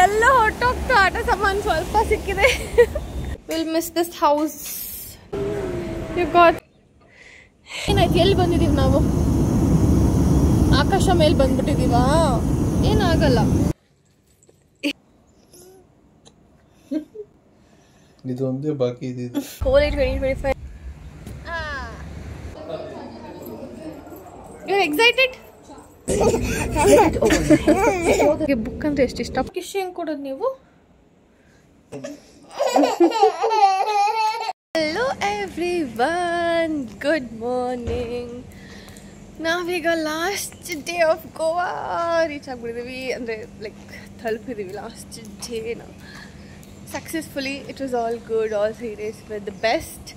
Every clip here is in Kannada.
ಎಲ್ಲ ಹೊಟ್ಟೋಗ್ತು. ಆಟ ಸಾಮಾನು ಸ್ವಲ್ಪ ಸಿಕ್ಕಿದೆ. Will miss this house. You got ಏನಾಯ್ತು? ಎಲ್ಲಿ ಬಂದಿದ್ದೀವಿ ನಾವು? ಆಕಾಶ ಮೇಲೆ ಬಂದ್ಬಿಟ್ಟಿದೀವಾ? ಏನಾಗಲ್ಲ. ಇದು ಒಂದೇ ಬಾಕಿ ಇದೆ. Holi 2025. You are excited? Book ಅಂದ್ರೆ ಎಷ್ಟು ಇಷ್ಟ. ಕಿಶ್ ಹೆಂಗ್ ಕೊಡೋದು ನೀವು? Hello everyone, good morning. ನಾವೀಗ last day of Goa reach ಆಗಿಬಿಟ್ಟಿದ್ದೀವಿ. ಅಂದರೆ ಲೈಕ್ ತಲುಪಿದ್ದೀವಿ ಲಾಸ್ಟ್ ಡೇನ successfully. It was all good. All 3 days with the best.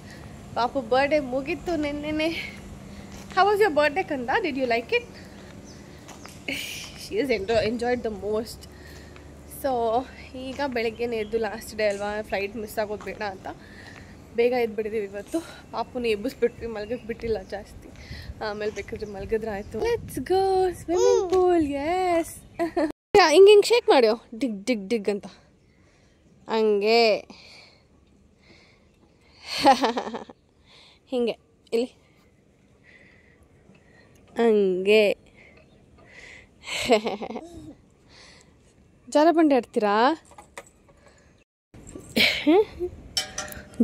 ಪಾಪು ಬರ್ಡೇ ಮುಗೀತು ನಿನ್ನೆನೆ. ಹೌ ವಾಸ್ ಯುವರ್ ಬರ್ಡೇ ಕಂದ? Did you like it? She is enjoyed the most. So ಈಗ ಬೆಳಗ್ಗೆನೇ ಎದ್ದು ಲಾಸ್ಟ್ ಡೇ ಅಲ್ವಾ, ಫ್ಲೈಟ್ ಮಿಸ್ ಆಗೋದು ಬೇಡ ಅಂತ ಬೇಗ ಎದ್ಬಿಟ್ಟಿದ್ದೀವಿ ಇವತ್ತು. ಪಾಪುನ ಎಬ್ಬಿಸ್ಬಿಟ್ವಿ, ಮಲ್ಗಕ್ಕೆ ಬಿಟ್ಟಿಲ್ಲ ಜಾಸ್ತಿ. ಆಮೇಲೆ ಬೇಕಾದ್ರೆ ಮಲ್ಗಿದ್ರೆ ಆಯಿತು. Let's go swimming pool. Yes, ಹಿಂಗೆ ಹಿಂಗೆ ಶೇಕ್ ಮಾಡ್ಯೋ, ಡಿಗ್ ಡಿಗ್ ಡಿಗ್ ಅಂತ. ಹಂಗೆ ಹಿಂಗೆ ಇಲ್ಲಿ ಹಂಗೆ. ಜಾರಬಂಡಿ ಆಡ್ತೀರಾ?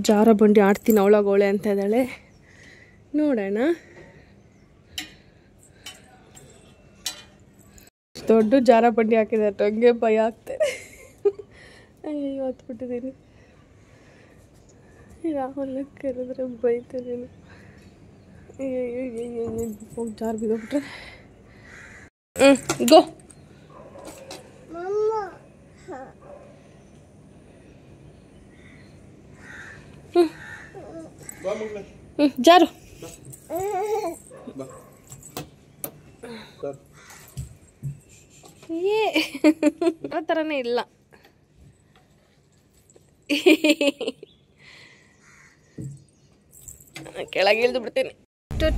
ಜಾರಬಂಡಿ ಆಡ್ತೀನಿ ಅವಳಗೋಳೆ ಅಂತ ಇದ್ದಾಳೆ. ನೋಡೋಣ. ದೊಡ್ಡ ಜಾರಬಂಡಿ ಹಾಕಿದ್ದಾರೆ. ಹಂಗೆ ಭಯ ಆಗ್ತದೆ. ಅಯ್ಯೋ ಹತ್ಬಿಟ್ಟಿದ್ದೀನಿ. ರಾಹುಲ್ ಕರೆದ್ರೆ ಬೈತಿದ್ದೀನಿ. ಅಯ್ಯೋ ಹೋಗಿ ಜಾರ್ ಬಿದ್ದೋಗ್ಬಿಟ್ರೆ. ಗೋ. ಜಾರು. ಆ ಥರನೇ ಇಲ್ಲ. ಕೆಳಗೆ ಇಳಿದು ಬಿಡ್ತೀನಿ.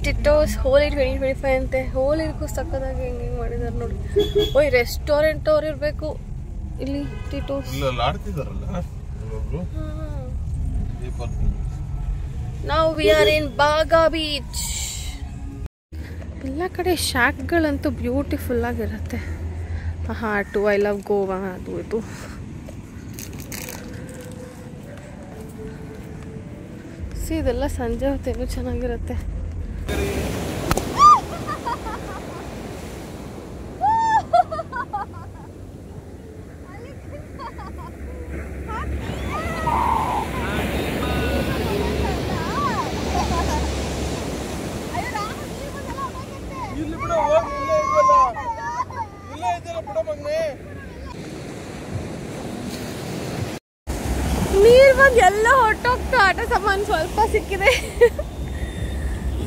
ಟಿಟೋಸ್ ಹೋಲಿ 2025 ಅಂತೆ. ಹೋಲಿಗೂ ಸಕ್ಕದಾಗಿ ಹೆಂಗೆ ಮಾಡಿದಾರೆ ನೋಡಿ. ಓಯ್ ರೆಸ್ಟೋರೆಂಟ್ ಅವ್ರು ಇರಬೇಕು ಇಲ್ಲಿ. ಟಿಟೋಸ್ ನಾವು we are in Baga beach. ಎಲ್ಲ ಕಡೆ ಶಾಕ್ಗಳಂತೂ ಬ್ಯೂಟಿಫುಲ್ ಆಗಿರುತ್ತೆ. ಹಾರ್ಟು, ಐ ಲವ್ ಗೋವಾ, ಅದು ಇದು. ಸಿ ಇದೆಲ್ಲ ಸಂಜೆ ಹೊತ್ತೇನು ಚೆನ್ನಾಗಿರುತ್ತೆ. ನೀರು ಬಂದು ಎಲ್ಲ ಹೊಟ್ಟೋಗ್ತು. ಆಟ ಸಾಮಾನು ಸ್ವಲ್ಪ ಸಿಕ್ಕಿದೆ.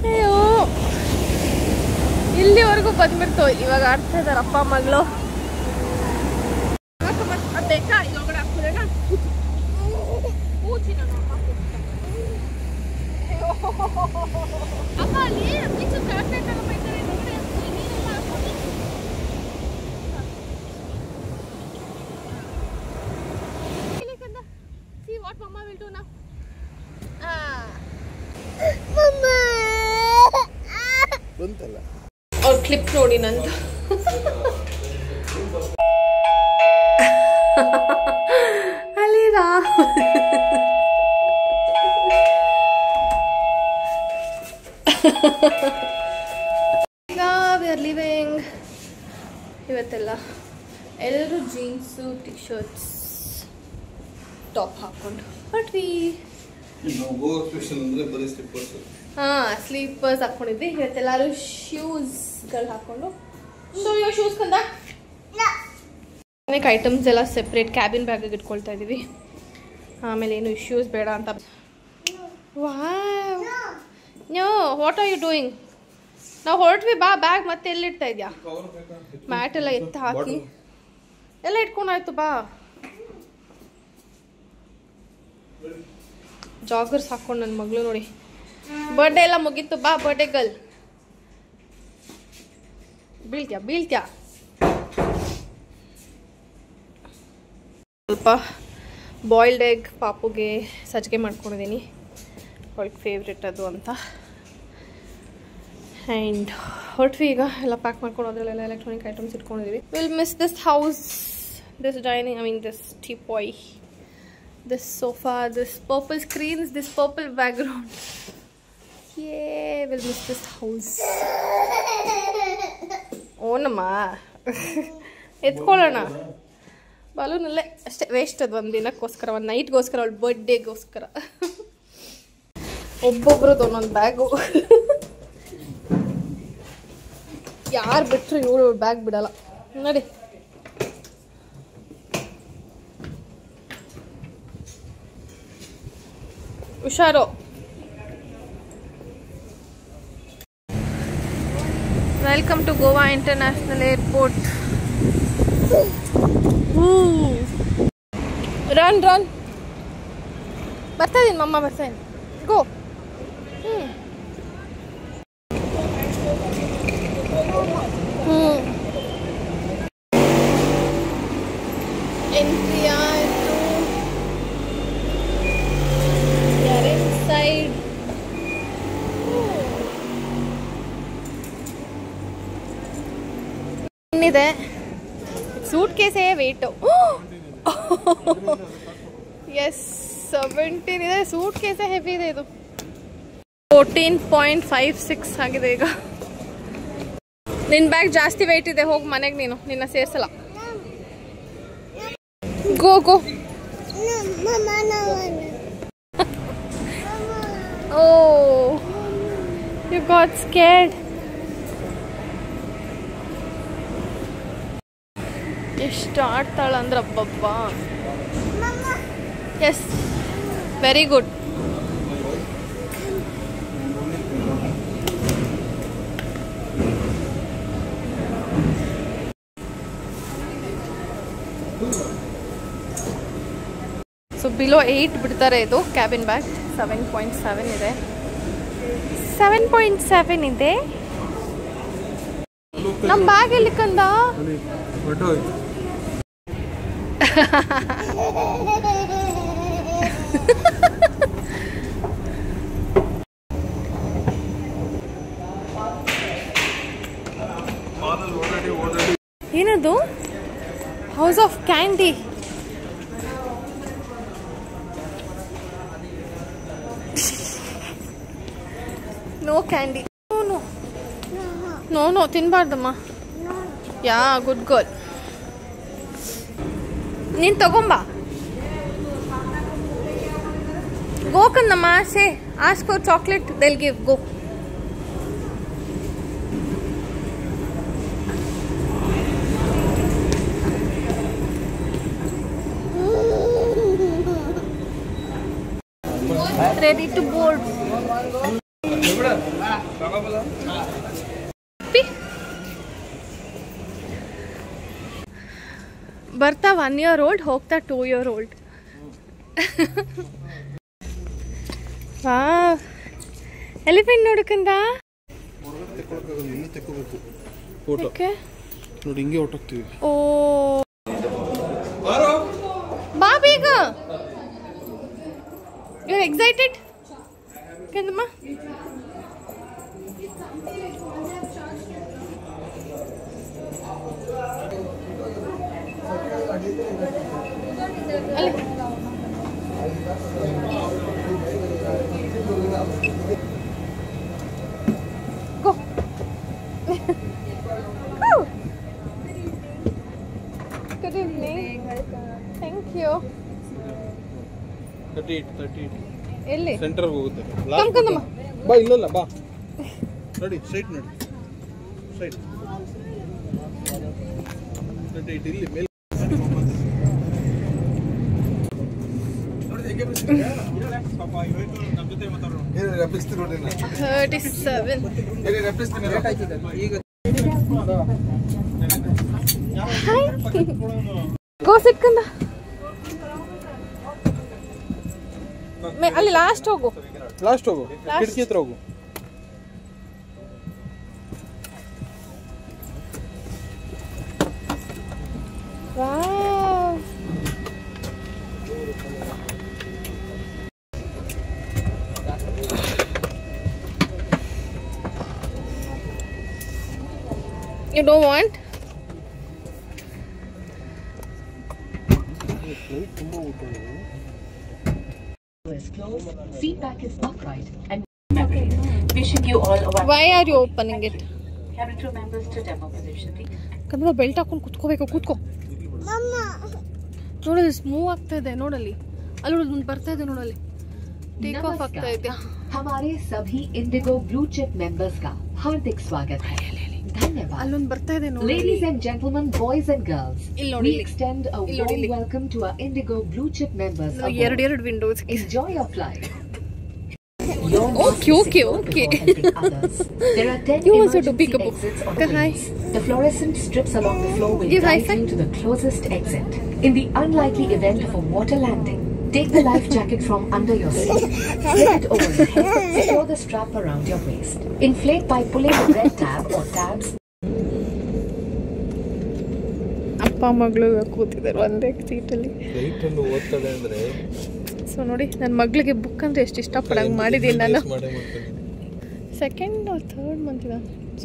ಅಯ್ಯೋ ಇಲ್ಲಿವರೆಗೂ ಬಂದ್ಬಿಡ್ತು. ಇವಾಗ ಆಡ್ತಾ ಇದಾರೆ ಅಪ್ಪ ಮಗಳು. What Mama will do now? Mama. ಬಂತಲ್ಲ. ಅವ್ರ ಕ್ಲಿಪ್ ನೋಡಿ ನಂದು. ಅಲ್ಲಿ ಈಗ ವಿ ಆರ್ ಲಿವಿಂಗ್. ಇವತ್ತೆಲ್ಲ ಎಲ್ಲರೂ ಜೀನ್ಸು, ಟಿ ಶರ್ಟ್ಸ್, ಟಾಪ್ ಹಾಕೊಂಡು ಹೊಟ್ವಿ. ಸ್ಲೀಪರ್ಸ್ ಹಾಕೊಂಡಿದ್ವಿ. ಇವತ್ತೆಲ್ಲರೂ ಶೂಸ್ಗಳು ಹಾಕೊಂಡು. ಸೊ ಇವಾಗ ಶೂಸ್ ಕಂದ ಅನೇಕ ಐಟಮ್ಸ್ ಎಲ್ಲ ಸೆಪ್ರೇಟ್ ಕ್ಯಾಬಿನ್ ಬ್ಯಾಗಿಗೆ ಇಟ್ಕೊಳ್ತಾ ಇದ್ದೀವಿ. ಆಮೇಲೆ ಏನು ಇಶ್ಯೂಸ್ ಬೇಡ ಅಂತ. Wow, no, what are you doing? ನಾವು ಹೊರಟ್ವಿ. ಬಾ, ಬ್ಯಾಗ್ ಮತ್ತೆ ಎಲ್ಲಿಡ್ತಾ ಇದೆಯಾ? ಮ್ಯಾಟ್ ಎಲ್ಲ ಎತ್ತ ಹಾಕಿ ಎಲ್ಲ ಇಟ್ಕೊಂಡಾಯ್ತು. ಬಾ, ಜಾಗರ್ಸ್ ಹಾಕೊಂಡು ನನ್ನ ಮಗಳು ನೋಡಿ. ಬರ್ಡೇ ಎಲ್ಲ ಮುಗೀತು. ಬಾ, ಬರ್ಡೇ ಗರ್ಲ್. ಬೀಳ್ತ್ಯಾ ಬೀಳ್ತ್ಯಾ. ಸ್ವಲ್ಪ ಬಾಯ್ಲ್ಡ್ ಎಗ್ ಪಾಪುಗೆ ಸಜ್ಜಿಗೆ ಮಾಡ್ಕೊಂಡಿದ್ದೀನಿ, ಅವಳಿಗೆ ಫೇವ್ರೆಟ್ ಅದು ಅಂತ. ಆ್ಯಂಡ್ ಹೊರಟ್ವಿ ಈಗ. ಎಲ್ಲ ಪ್ಯಾಕ್ ಮಾಡ್ಕೊಂಡು ಅದರಲ್ಲೆಲ್ಲ ಎಲೆಕ್ಟ್ರಾನಿಕ್ ಐಟಮ್ಸ್ ಇಟ್ಕೊಂಡಿದ್ದೀವಿ. Will miss this house, this dining, I mean this teapoy, this sofa, this purple screens, this purple background. Yeah, we'll miss this house. Oh nama. ಎತ್ಕೊಳ್ಳೋಣ ಬಲೂನಲ್ಲೇ ಅಷ್ಟೇ, ವೇಸ್ಟ್ ಅದು ಒಂದು ದಿನಕ್ಕೋಸ್ಕರ, ಒಂದು ನೈಟ್ಗೋಸ್ಕರ, ಅವಳು ಬರ್ಡೇಗೋಸ್ಕರ. ಒಬ್ಬೊಬ್ರದ್ದು ಒಂದೊಂದು ಬ್ಯಾಗು. ಯಾರು ಬಿಟ್ಟರು ಇವಳು ಬ್ಯಾಗ್ ಬಿಡಲ್ಲ ನೋಡಿ. ಹುಷಾರು. Welcome to Goa international airport. Run run. ಬರ್ತಾ ಇದೀನಿ ಮಮ್ಮ, ಬರ್ತಾ ಇದೀನಿ. ಗೋ. ಎಂಟ್ರಿ ಆಯಿತು. ಏನಿದೆ ಸೂಟ್ ಕೇಸೇ ವೇಟು. ಎಸ್ 17 ಇದೆ. ಸೂಟ್ ಕೇಸೇ ಹೆವಿ ಇದೆ. ಇದು 14.56 ಆಗಿದೆ ಈಗ. ನಿನ್ನ ಬ್ಯಾಗ್ ಜಾಸ್ತಿ ವೆಯ್ಟ್ ಇದೆ, ಹೋಗಿ ಮನೆಗೆ ನೀನು, ನಿನ್ನ ಸೇರ್ಸಲ್ಲ. ಗೋ ಗೋ. Oh, you got scared. ಎಷ್ಟು ಆಡ್ತಾಳೆ ಅಂದ್ರೆ ಅಬ್ಬಬ್ಬ. Yes, very good. So below 8 ಬಿಡ್ತಾರೆ. ಇದು ಕ್ಯಾಬಿನ್ ಬ್ಯಾಗ್ 7.7 ಇದೆ. 7.7 ಇದೆ. ನಮ್ಮ ಬ್ಯಾಗ್ ಎಲ್ಲಿ ಕಂದ? ಏನದು? House of candy. No candy. No no no, ತಿನ್ಬಾರ್ದಮ್ಮ. Yeah, good girl. ನೀನು ತಗೊಂಬಾ. ಗೋಕಂದಮ್ಮ, say ask for chocolate, they'll give. ಗೋ. Ready to board. ಬರ್ತಾ 1 year old, ಹೋಗ್ತಾ 2 year old. ವಾವ್, ಎಲಿಫೆಂಟ್ ನೋಡಕಂದ. ನೋಡಿ ಹಿಂಗೆ ಹೊಟ್ಟೋಗ್ತೀವಿ. ಓ ಬಾ ಬೇಗ. ಯು ಎಕ್ಸೈಟೆಡ್ ಕಂದಮ್ಮ? Go. Good evening. Thank you. 38. ಎಲ್ಲಿ? ಸೆಂಟರ್ ಹೋಗುತ್ತೆ. ಕಂಕಂದಮ್ಮ ಬಾ. ಇಲ್ಲ ಬಾ. ನೋಡಿ ಸ್ಟ್ರೈಟ್ ನೋಡಿ. ಸ್ಟ್ರೈಟ್ 38 ಇಲ್ಲಿ ಮೇಲೆ. ಗೋಸಿಟ್ಕಂದ ಅಲ್ಲಿ ಲಾಸ್ಟ್ ಹೋಗು. ಕಿಟಕಿ ಹತ್ರ ಹೋಗು. You don't want? Is closed, seat back is upright, and wishing you all a wonderful. Why are you opening it? Cabin crew members to demo position, please. Kannada belt ಹಾಕೊಂಡು ಕುತ್ಕೋಬೇಕು. ಕೂತ್ಕೋ. ನೋಡಲ್ಲಿ ಮೂವ್ ಆಗ್ತಾ ಇದೆ. ನೋಡಲ್ಲಿ ಅಲ್ಲಿ ಒಂದು ಬರ್ತಾ ಇದೆ. ನೋಡಲ್ಲಿ ಟೇಕ್ ಆಫ್ ಆಗ್ತಾ ಇದೆ. हमारे सभी इंडिगो ब्लू चिप मेंबर्स का हार्दिक स्वागत है. धन्यवाद. ಅಲ್ಲೊಂದು ಬರ್ತಾ ಇದೆ. ನೋಡಿ. Ladies and gentlemen, boys and girls, we extend a warm welcome to our Indigo blue chip members. ಎರಡು Windows. Enjoy your flight. Okay. There are 10 emergency exits on the planes. The fluorescent strips along the floor will guide you to the closest exit. In the unlikely event of a water landing, take the life jacket from under your seat, slip it over your head, secure the strap around your waist. Inflate by pulling the red tab or tabs. ಅಪ್ಪ ಮಗಳು ಕೂತಿದ್ದಾರೆ ಒಂದೇ ಸೀಟಲ್ಲಿ. ಲೈಟನ್ನು ಓದ್ತಾಳೆ ಅಂದರೆ ಸೊ ನೋಡಿ, ನನ್ನ ಮಗಳಿಗೆ ಬುಕ್ ಅಂದರೆ ಎಷ್ಟು ಇಷ್ಟಪಡಂಗೆ ಮಾಡಿದ್ದೀನಿ ನಾನು.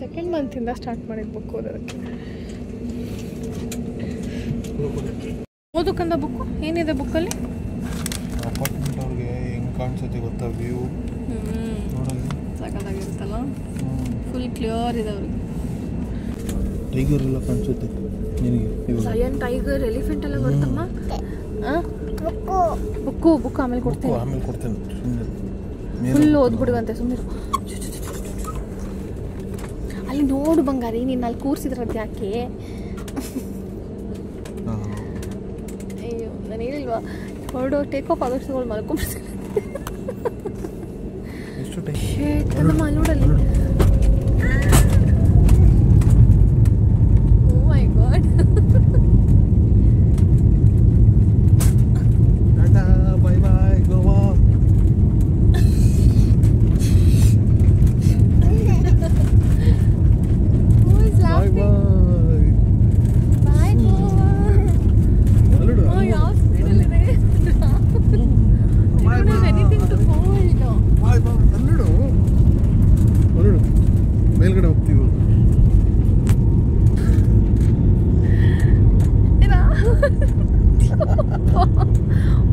ಸೆಕೆಂಡ್ ಮಂತಿಂದ ಸ್ಟಾರ್ಟ್ ಮಾಡಿದ್ದು ಬುಕ್ ಓದೋದಕ್ಕೆ. ಓದಕ್ಕಂದ ಬುಕ್ಕು ಏನಿದೆ ಬುಕ್ಕಲ್ಲಿ? ಅಪಾರ್ಟ್ಮೆಂಟ್ ಅವ್ರಿಗೆ ಹೆಂಗೆ ಕಾಣಿಸುತ್ತೆ ಗೊತ್ತಾ ವ್ಯೂ? ಸಕ್ಕತ್ತಾಗಿರುತ್ತಲ್ಲ, ಫುಲ್ ಕ್ಲಿಯರ್ ಇದೆ ಅವ್ರಿಗೆ. ಟೈಗರ್ ಎಲ್ಲ ಕಾಣಿಸುತ್ತೆ ನಿನಗೆ. ಲಯನ್, ಟೈಗರ್, ಎಲಿಫೆಂಟ್ ಎಲ್ಲ ಬರುತ್ತಮ್ಮ. ಬುಕ್ಕು ಆಮೇಲೆ ಕೊಡ್ತೇನೆ. ಫುಲ್ ಓದ್ಬಿಡುವಂತೆ ಸುಮ್ಮನೆ. ಅಲ್ಲಿ ನೋಡು ಬಂಗಾರಿ, ನೀನು ಅಲ್ಲಿ ಕೂರಿಸಿದ್ರದ್ದು ಯಾಕೆ? ಅಯ್ಯೋ, ನಾನು ಹೇಳಿಲ್ವಾ ಹೊರಡು ಟೇಕ್ ಆಫ್ ಆಗೋಷ್ಟು ಮಲ್ಕೊಂಡ್ಬಿಡ್ತೀನಿ. ಕದಮ್ಮ ಅಲ್ಲಿ ನೋಡಲ್ಲಿ. Oh my god. ಮೇಲ್ಗಡೆ ಹೋಗ್ತೀವಿ.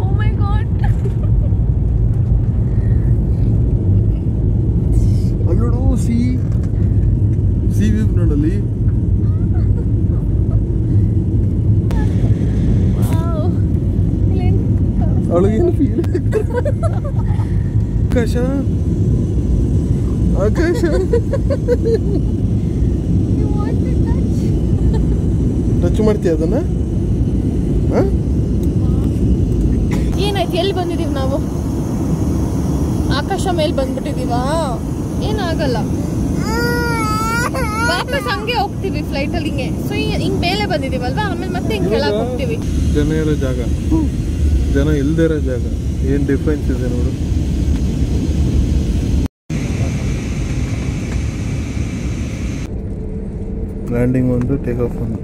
Oh my god. ಅಲ್ಲೋಡು ಸಿ ವ್ಯೂ ನೋಡಲ್ಲಿ. ಅವಳಿಗೇನು ಫೀಲ್? ಆಕಾಶ ಟಚ್ ಮಾಡ್ತೀಯ ಅದನ್ನ? ಏನಾಯ್ತು? ಎಲ್ಲಿ ಬಂದಿದೀವಿ ನಾವು? ಆಕಾಶ ಮೇಲೆ ಬಂದ್ಬಿಟ್ಟಿದೀವಾ? ಏನಾಗಲ್ಲ, ವಾಪಸ್ ಹಂಗೆ ಹೋಗ್ತೀವಿ ಫ್ಲೈಟಲ್ಲಿ ಹಿಂಗೆ. ಸೊ ಹಿಂಗ್ ಮೇಲೆ ಬಂದಿದೀವಲ್ವಾ, ಆಮೇಲೆ ಮತ್ತೆ ಹಿಂಗ್ ಕೆಳಗೆ ಹೋಗ್ತೀವಿ. ಜನ ಇರೋ ಜಾಗ, ಜನ ಇಲ್ದೇ ಇರೋ ಜಾಗ, ಏನ್ ಡಿಫ್ರೆನ್ಸ್ ಇದೆ ನೋಡು. ಲ್ಯಾಂಡಿಂಗ್ ಒಂದು, ಟೇಕ್ ಆಫ್ ಒಂದು.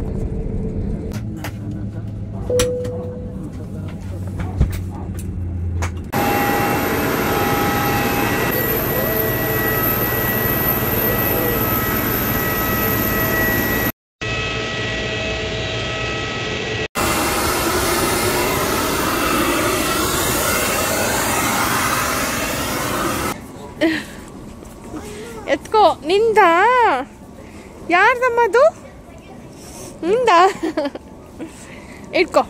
ಎತ್ಕೋ. ನಿಂದ? ಯಾರ್ದಮ್ಮದು? ನಿಂದ? ಇಟ್ಕೋ.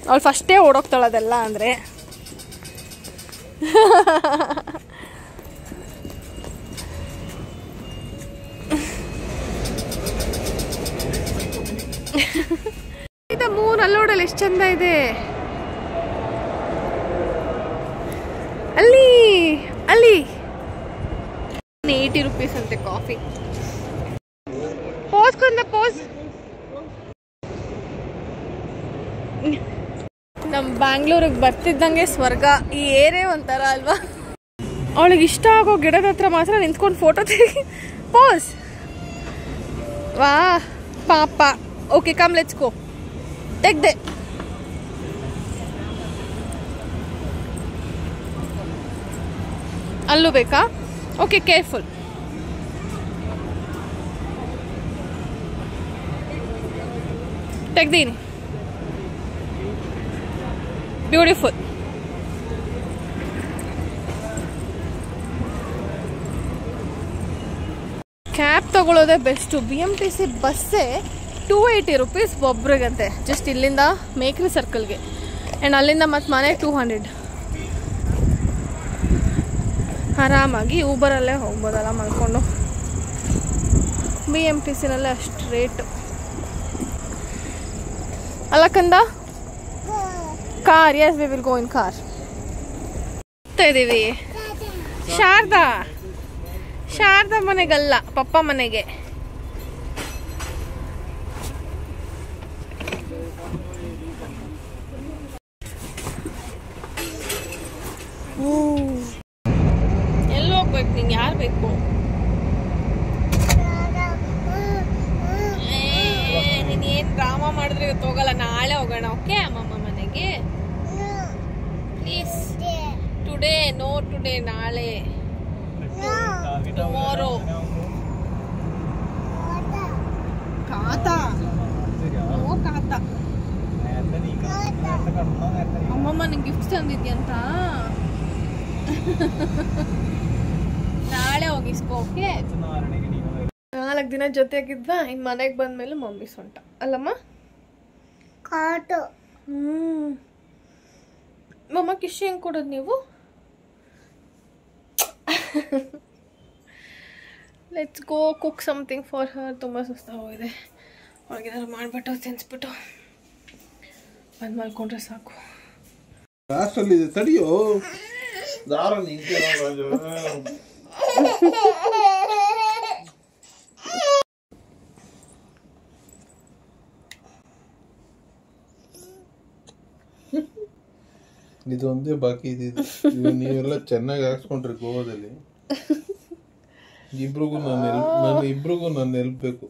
ಅವಳು ಫಸ್ಟೇ ಓಡೋಗ್ತಾಳದೆಲ್ಲ ಅಂದರೆ. ಇದು ಮೂರು ಅಲ್ಲೋಡಲ್ಲ ಎಷ್ಟು ಚಂದ ಇದೆ. ಅಲ್ಲಿ 80 rupees ಅಂತೆ ಕಾಫಿ. ಪೋಸ್ ಕೊಂದ ಪೋಸ್. ನಮ್ಮ ಬ್ಯಾಂಗ್ಳೂರಿಗೆ ಬರ್ತಿದ್ದಂಗೆ ಸ್ವರ್ಗ. ಈ ಏರಿಯಾ ಒಂಥರ ಅಲ್ವಾ? ಅವಳಿಗೆ ಇಷ್ಟ ಆಗೋ ಗಿಡದ ಹತ್ರ ಮಾತ್ರ ನಿಂತ್ಕೊಂಡು ಫೋಟೋ ತೆಗಿ. ಪೋಸ್. ವಾ ಪಾಪ. Okay, come let's go. ತೆಗ್ದೆ. ಅಲ್ಲೂ ಬೇಕಾ? Okay, careful. ತೆಗ್ದೀನಿ. ಬ್ಯೂಟಿಫುಲ್. ಕ್ಯಾಬ್ ತಗೊಳ್ಳೋದೇ ಬೆಸ್ಟು. BMTC ಬಸ್ಸೇ 280 rupees ಒಬ್ರಿಗಂತೆ, ಜಸ್ಟ್ ಇಲ್ಲಿಂದ ಮೇಕ್ರಿ ಸರ್ಕಲ್ಗೆ. ಆ್ಯಂಡ್ ಅಲ್ಲಿಂದ ಮತ್ತು ಮನೆ 200. ಆರಾಮಾಗಿ ಊಬರಲ್ಲೇ ಹೋಗ್ಬೋದಲ್ಲ ಮಾಡ್ಕೊಂಡು. BMTCನಲ್ಲೇ ಅಷ್ಟು ರೇಟು ಅಲ್ಲ ಕಂದ. Car, yes we will go in car. ಇದ್ದೀವಿ ಶಾರದಾ ಮನೆಗಲ್ಲ, ಪಪ್ಪ ಮನೆಗೆ. ಎಲ್ಲಿ ಹೋಗ್ಬೇಕು ನಿಂಗೆ? ಯಾರು ಬೇಕು? ನೀನು ಏನು ಡ್ರಾಮಾ ಮಾಡಿದ್ರೆ ಇವತ್ತು ಹೋಗಲ್ಲ, ನಾಳೆ ಹೋಗೋಣ. ಓಕೆ ಅಮ್ಮಮ್ಮ ಮನೆಗೆ ಪ್ಲೀಸ್. ಟುಡೇ ನೋ, ಟುಡೇ ನಾಳೆ, ಟುಮಾರೋ. ಕಾತಾ ಅಮ್ಮಮ್ಮ ನಿಂಗೆ ಗಿಫ್ಟ್ ತಂದಿದ್ಯಂತ. ನಾಳೆ ಹೋಗಿಸ್ಕೋ. ಓಕೆ, 4 ದಿನ ಜೊತೆಗಿದ್ವಾ. ಇನ್ ಮನೆಗೆ ಬಂದ್ಮೇಲೆ ಮಮ್ಮಿ ಸೊಂಟ ಅಲ್ಲಮ್ಮ. ಮಮ್ಮ ಕಿಶಿ ಹೆಂಗ್ ಕೊಡೋದು ನೀವು? Let's go cook something for her. ತುಂಬ ಸುಸ್ತಾಗೋಗಿದೆ. ಅವ್ರಿಗೇನಾದ್ರು ಮಾಡಿಬಿಟ್ಟು ತಿನ್ಸ್ಬಿಟ್ಟು ಬಂದು ಮಲ್ಕೊಂಡ್ರೆ ಸಾಕು. ಲಾಸ್ಟಲ್ಲಿದೆ ತಡಿಯೋ. ದಾರ ಇದೊಂದೇ ಬಾಕಿ ಇದ್ದಿದ್ದು. ನೀವೆಲ್ಲ ಚೆನ್ನಾಗಿ ಹಾಕ್ಸ್ಕೊಂಡ್ರಿ ಗೋವಾದಲ್ಲಿ. ಇಬ್ರಿಗೂ ನಾನು ಹೆಲ್ಪ್ ಬೇಕು.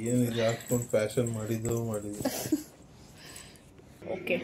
ಏನಿದೆ ಹಾಕ್ಕೊಂಡು ಫ್ಯಾಷನ್ ಮಾಡಿದ್ದು. ಓಕೆ.